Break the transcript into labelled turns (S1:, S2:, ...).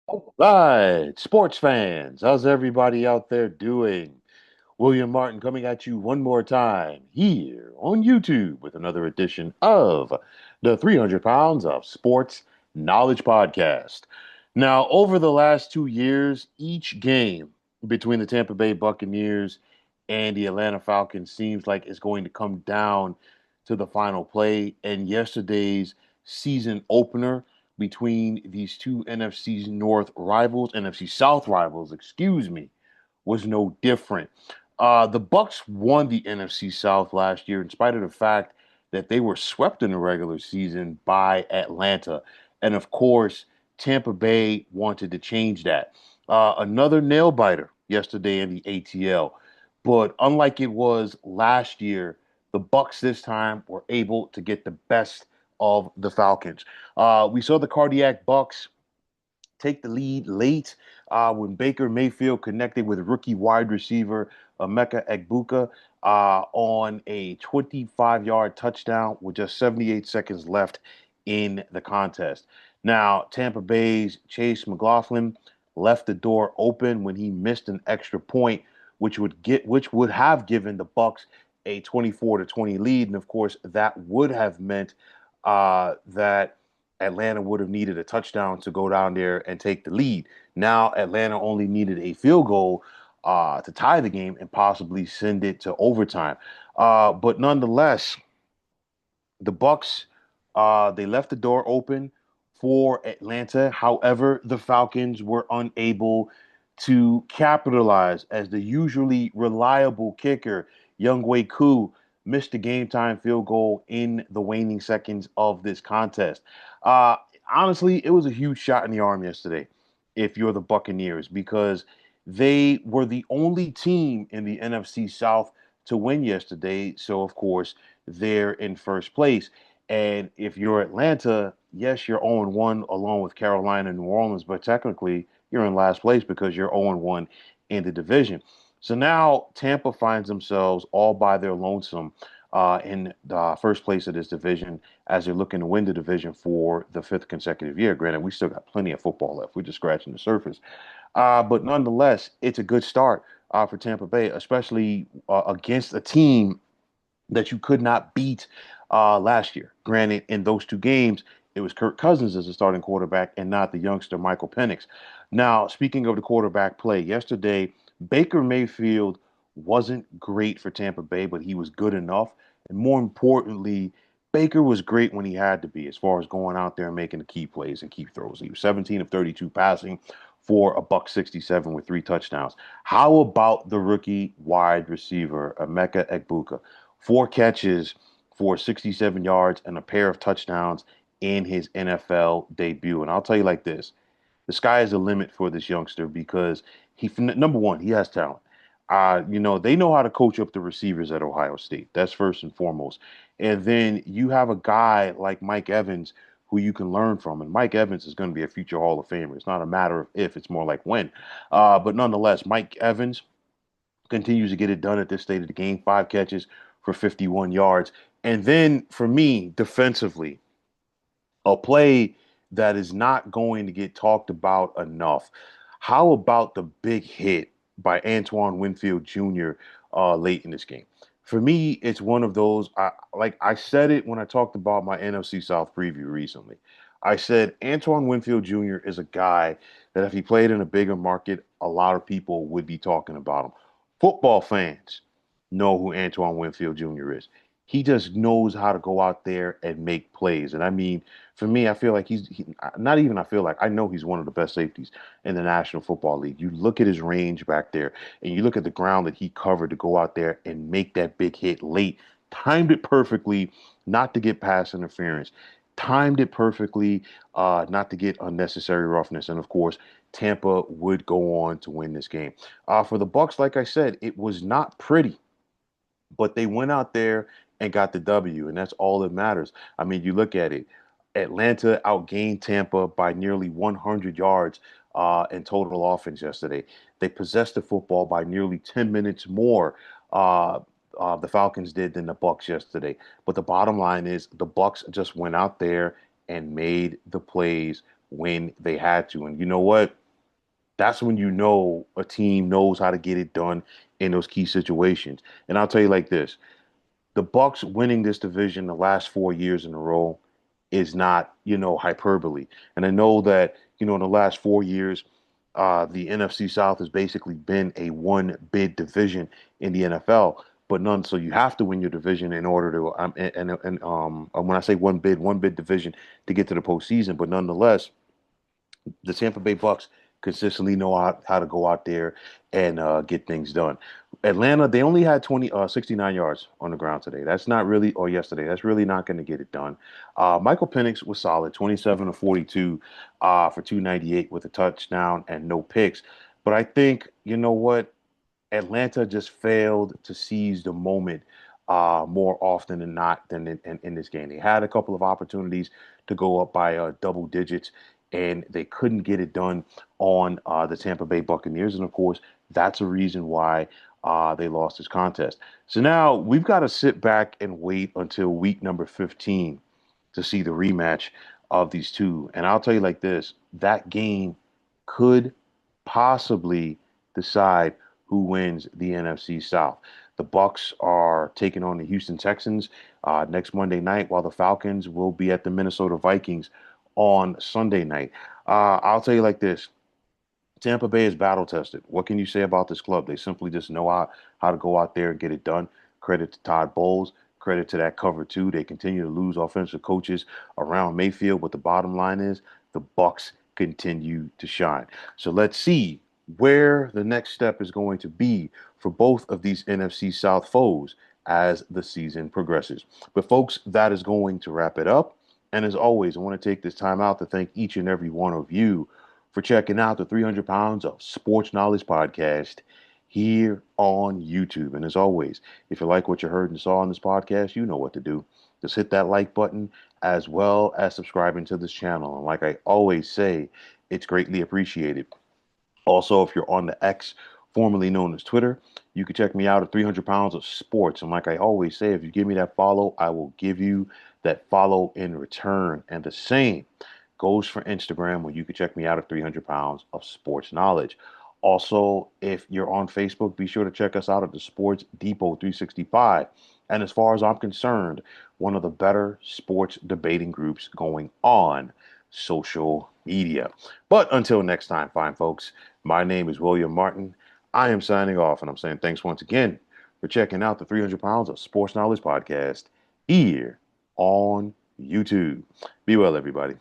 S1: All right, sports fans, how's everybody out there doing? William Martin coming at you one more time here on YouTube with another edition of the 300 Pounds of Sports Knowledge Podcast. Now, over the last 2 years, each game between the Tampa Bay Buccaneers and the Atlanta Falcons seems like it's going to come down to the final play. And yesterday's season opener between these two NFC North rivals, NFC South rivals, excuse me, was no different. The Bucs won the NFC South last year in spite of the fact that they were swept in the regular season by Atlanta. And of course, Tampa Bay wanted to change that. Another nail biter yesterday in the ATL. But unlike it was last year, the Bucs this time were able to get the best of the Falcons. We saw the cardiac Bucs take the lead late when Baker Mayfield connected with rookie wide receiver Emeka Egbuka on a 25-yard touchdown with just 78 seconds left in the contest. Now, Tampa Bay's Chase McLaughlin left the door open when he missed an extra point, which would have given the Bucs a 24-20 lead, and of course, that would have meant that Atlanta would have needed a touchdown to go down there and take the lead. Now Atlanta only needed a field goal to tie the game and possibly send it to overtime. But nonetheless, the Bucs they left the door open for Atlanta. However, the Falcons were unable to capitalize as the usually reliable kicker, Younghoe Koo, missed the game time field goal in the waning seconds of this contest. Uh, Honestly, it was a huge shot in the arm yesterday if you're the Buccaneers because they were the only team in the NFC South to win yesterday. So, of course, they're in first place. And if you're Atlanta, yes, you're 0-1 along with Carolina and New Orleans, but technically you're in last place because you're 0-1 in the division. So now Tampa finds themselves all by their lonesome in the first place of this division as they're looking to win the division for the fifth consecutive year. Granted, we still got plenty of football left. We're just scratching the surface. But nonetheless, it's a good start for Tampa Bay, especially against a team that you could not beat last year. Granted, in those two games, it was Kirk Cousins as the starting quarterback and not the youngster Michael Penix. Now, speaking of the quarterback play, yesterday, Baker Mayfield wasn't great for Tampa Bay, but he was good enough. And more importantly, Baker was great when he had to be, as far as going out there and making the key plays and key throws. He was 17 of 32 passing for a buck 67 with 3 touchdowns. How about the rookie wide receiver, Emeka Egbuka? 4 catches for 67 yards and a pair of touchdowns in his NFL debut. And I'll tell you like this, the sky is the limit for this youngster because number one, he has talent. They know how to coach up the receivers at Ohio State. That's first and foremost. And then you have a guy like Mike Evans who you can learn from. And Mike Evans is going to be a future Hall of Famer. It's not a matter of if, it's more like when. But nonetheless, Mike Evans continues to get it done at this state of the game. 5 catches for 51 yards. And then for me, defensively, a play that is not going to get talked about enough. How about the big hit by Antoine Winfield Jr. Late in this game? For me, it's one of those. I said it when I talked about my NFC South preview recently. I said Antoine Winfield Jr. is a guy that if he played in a bigger market, a lot of people would be talking about him. Football fans know who Antoine Winfield Jr. is. He just knows how to go out there and make plays. And I mean, for me, I feel like not even I feel like I know he's one of the best safeties in the National Football League. You look at his range back there and you look at the ground that he covered to go out there and make that big hit late, timed it perfectly not to get pass interference, timed it perfectly not to get unnecessary roughness. And of course, Tampa would go on to win this game. For the Bucs, like I said, it was not pretty, but they went out there and got the W, and that's all that matters. I mean, you look at it. Atlanta outgained Tampa by nearly 100 yards in total offense yesterday. They possessed the football by nearly 10 minutes more. The Falcons did than the Bucs yesterday. But the bottom line is the Bucs just went out there and made the plays when they had to. And you know what? That's when you know a team knows how to get it done in those key situations. And I'll tell you like this, the Bucs winning this division the last 4 years in a row is not, hyperbole. And I know that, in the last 4 years, the NFC South has basically been a one bid division in the NFL, but none. So you have to win your division in order to, when I say one bid division to get to the postseason. But nonetheless, the Tampa Bay Bucks consistently know how to go out there and get things done. Atlanta, they only had 69 yards on the ground today. That's not really, or yesterday, that's really not going to get it done. Michael Penix was solid, 27 of 42 for 298 with a touchdown and no picks. But I think, you know what? Atlanta just failed to seize the moment more often than not than in this game. They had a couple of opportunities to go up by double digits, and they couldn't get it done on the Tampa Bay Buccaneers. And of course, that's a reason why they lost this contest. So now we've got to sit back and wait until week number 15 to see the rematch of these two. And I'll tell you like this, that game could possibly decide who wins the NFC South. The Bucs are taking on the Houston Texans next Monday night, while the Falcons will be at the Minnesota Vikings on Sunday night. I'll tell you like this. Tampa Bay is battle tested. What can you say about this club? They simply just know how to go out there and get it done. Credit to Todd Bowles. Credit to that cover two. They continue to lose offensive coaches around Mayfield, but the bottom line is the Bucs continue to shine. So let's see where the next step is going to be for both of these NFC South foes as the season progresses. But folks, that is going to wrap it up. And as always, I want to take this time out to thank each and every one of you for checking out the 300 Pounds of Sports Knowledge podcast here on YouTube. And as always, if you like what you heard and saw on this podcast, you know what to do. Just hit that like button as well as subscribing to this channel. And like I always say, it's greatly appreciated. Also, if you're on the X, formerly known as Twitter, you can check me out at 300 Pounds of Sports. And like I always say, if you give me that follow, I will give you that follow in return. And the same goes for Instagram, where you can check me out at 300 Pounds of Sports Knowledge. Also, if you're on Facebook, be sure to check us out at the Sports Depot 365. And as far as I'm concerned, one of the better sports debating groups going on social media. But until next time, fine folks, my name is William Martin. I am signing off, and I'm saying thanks once again for checking out the 300 Pounds of Sports Knowledge podcast here on YouTube. Be well, everybody.